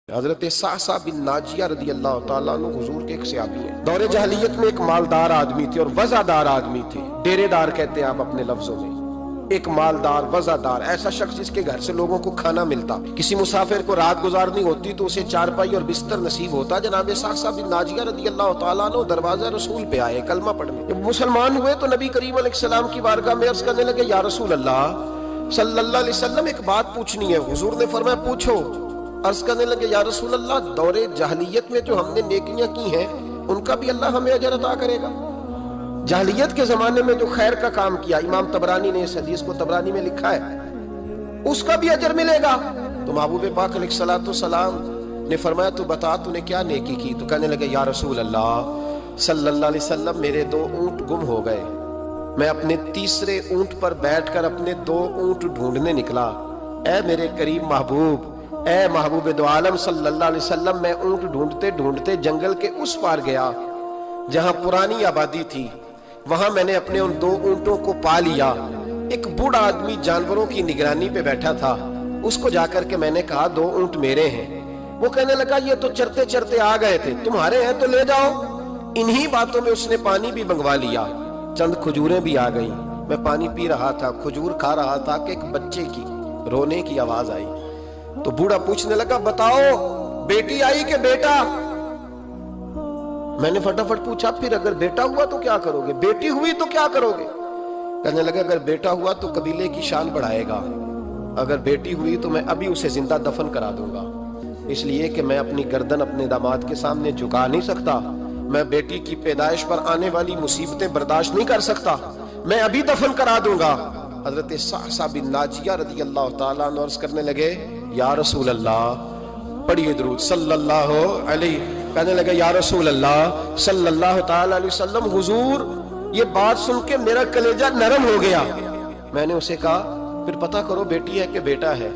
حضرت صعصع بن ناجیہ رضی اللہ تعالیٰ عنہ حضور کے ایک صحابی ہیں۔ دور جاہلیت میں ایک مالدار آدمی تھے اور وزادار آدمی تھے، ڈیرے دار کہتے ہیں آپ اپنے لفظوں میں۔ ایک مالدار وزادار ایسا شخص جس کے گھر سے لوگوں کو کھانا ملتا، کسی مسافر کو رات گزارنی ہوتی تو اسے چارپائی اور بستر نصیب ہوتا۔ جناب صعصع بن ناجیہ رضی اللہ تعالیٰ عنہ دروازہ رسول پہ آئے کلمہ پڑھنے۔ جب مسلمان ہوئے تو نبی کریم علیہ السلام کی بارگاہ میں عرض کرنے لگے، یا رسول اللہ صلی اللہ علیہ وسلم ایک بات پوچھنی ہے۔ حضور نے فرمایا پوچھو۔ عرض کرنے لگے، یا رسول اللہ دور جاہلیت میں جو ہم نے نیکیاں کی ہیں ان کا بھی اللہ ہمیں اجر عطا کرے گا؟ جاہلیت کے زمانے میں جو خیر کا کام کیا، امام طبرانی نے اس حدیث کو طبرانی میں لکھا ہے، اس کا بھی اجر ملے گا؟ تو محبوب پاک علیہ الصلوۃ والسلام نے فرمایا تو بتا تو نے کیا نیکی کی؟ تو کہنے لگے، یا رسول اللہ صلی اللہ علیہ وسلم میرے 2 اونٹ گم ہو گئے، میں اپنے تیسرے اونٹ پر بیٹھ کر اپنے 2 اونٹ ڈھونڈنے نکلا۔ اے میرے کریم محبوب، اے محبوب دو عالم صلی اللہ علیہ وسلم، میں اونٹ ڈھونڈتے ڈھونڈتے جنگل کے اس پار گیا جہاں پرانی آبادی تھی، وہاں میں نے اپنے ان 2 اونٹوں کو پا لیا۔ ایک بوڑھا آدمی جانوروں کی نگرانی پہ بیٹھا تھا، اس کو جا کر کے میں نے کہا 2 اونٹ میرے ہیں۔ وہ کہنے لگا یہ تو چرتے چرتے آ گئے تھے، تمہارے ہیں تو لے جاؤ۔ انہی باتوں میں اس نے پانی بھی منگوا لیا، چند کھجوریں بھی آ گئیں۔ میں پانی پی رہا تھا، کھجور کھا رہا تھا کہ ایک بچے کی رونے کی آواز آئی۔ تو بوڑھا پوچھنے لگا، بتاؤ بیٹی آئی کہ بیٹا؟ میں نے فٹافٹ پوچھا، پھر اگر بیٹا ہوا تو کیا کرو گے؟ بیٹی ہوئی تو کیا کرو گے؟ کہنے لگا اگر بیٹا ہوا تو قبیلے کی شان بڑھائے گا، اگر بیٹی ہوئی تو میں ابھی اسے زندہ دفن کرا دوں گا، اس لیے کہ میں اپنی گردن اپنے داماد کے سامنے جھکا نہیں سکتا، میں بیٹی کی پیدائش پر آنے والی مصیبتیں برداشت نہیں کر سکتا، میں ابھی دفن کرا دوں گا۔ حضرت صعصع بن ناجیہ رضی اللہ تعالیٰ عنہ عرض کرنے لگے، یا رسول اللہ پڑھیے درود صلی اللہ علیہ۔ کہنے لگے، یا رسول اللہ صلی اللہ تعالیٰ علیہ وسلم، حضور یہ بات سن کے میرا کلیجہ نرم ہو گیا۔ میں نے اسے کہا پھر پتہ کرو بیٹی ہے کہ بیٹا ہے۔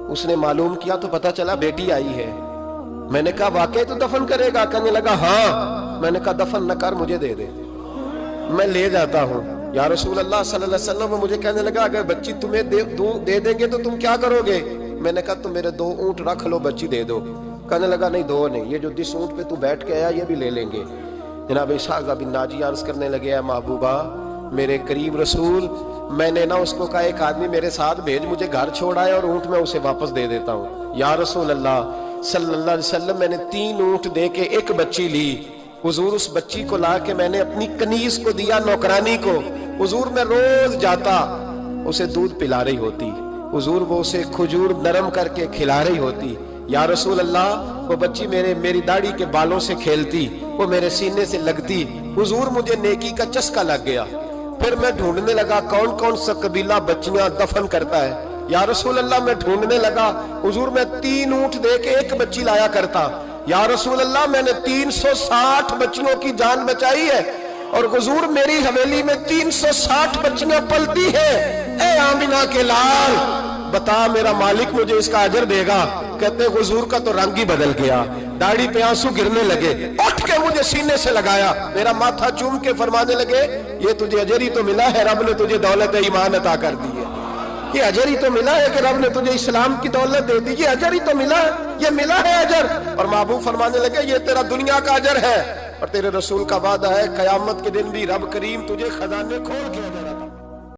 اس نے معلوم کیا تو پتہ چلا بیٹی آئی ہے۔ میں نے کہا واقعی تو دفن کرے گا؟ کہنے لگا ہاں۔ میں نے کہا دفن نہ کر، مجھے دے دے، میں لے جاتا ہوں۔ یا رسول اللہ صلی اللہ علیہ وسلم، وہ مجھے کہنے لگا اگر بچی تمہیں دے دیں گے تو تم کیا کرو گے؟ میں نے کہا تم میرے 2 اونٹ رکھ لو، بچی دے دو۔ کہنے لگا نہیں 2 نہیں، یہ جو جس اونٹ پہ تو بیٹھ کے آیا یہ بھی لے لیں گے۔ جناب صعصع بن ناجیہ عرض کرنے لگے، اے محبوبہ میرے قریب رسول، میں نے نہ اس کو کہا ایک آدمی میرے ساتھ بھیج، مجھے گھر چھوڑ آئے اور اونٹ میں اسے واپس دے دیتا ہوں۔ یا رسول اللہ صلی اللہ علیہ وسلم، میں نے 3 اونٹ دے کے ایک بچی لی۔ حضور اس بچی کو لا کے میں نے اپنی کنیز کو دیا، نوکرانی کو۔ حضور میں روز جاتا، اسے دودھ پلا رہی ہوتی، حضور وہ اسے کھجور نرم کر کے کھلا رہی ہوتی۔ یا رسول اللہ وہ بچی میری داڑھی کے بالوں سے کھیلتی، وہ میرے سینے سے لگتی۔ حضور مجھے نیکی کا چسکا لگ گیا۔ پھر میں ڈھونڈنے لگا کون کون سا قبیلہ بچیاں دفن کرتا ہے۔ یا رسول اللہ میں ڈھونڈنے لگا، حضور میں 3 اونٹ دے کے ایک بچی لایا کرتا۔ یا رسول اللہ میں نے 360 بچیوں کی جان بچائی ہے، اور حضور میری حویلی میں 360 بچیاں پلتی ہیں۔ اے آمینہ کے لال بتا میرا مالک مجھے اس کا اجر دے گا؟ کہتے حضور کا تو رنگ ہی بدل گیا، داڑھی پہ آنسو گرنے لگے، اٹھ کے مجھے سینے سے لگایا، میرا ماتھا چوم کے فرمانے لگے، یہ تجھے اجر ہی تو ملا ہے، رب نے تجھے دولت ایمان عطا کر دی ہے۔ یہ اجر ہی تو ملا ہے کہ رب نے تجھے اسلام کی دولت دے دی، یہ اجر ہی تو ملا ہے، یہ ملا ہے اجر۔ اور محبوب فرمانے لگے یہ تیرا دنیا کا اجر ہے، اور تیرے رسول کا وعدہ ہے قیامت کے دن بھی رب کریم تجھے خزانے کھول کے اجر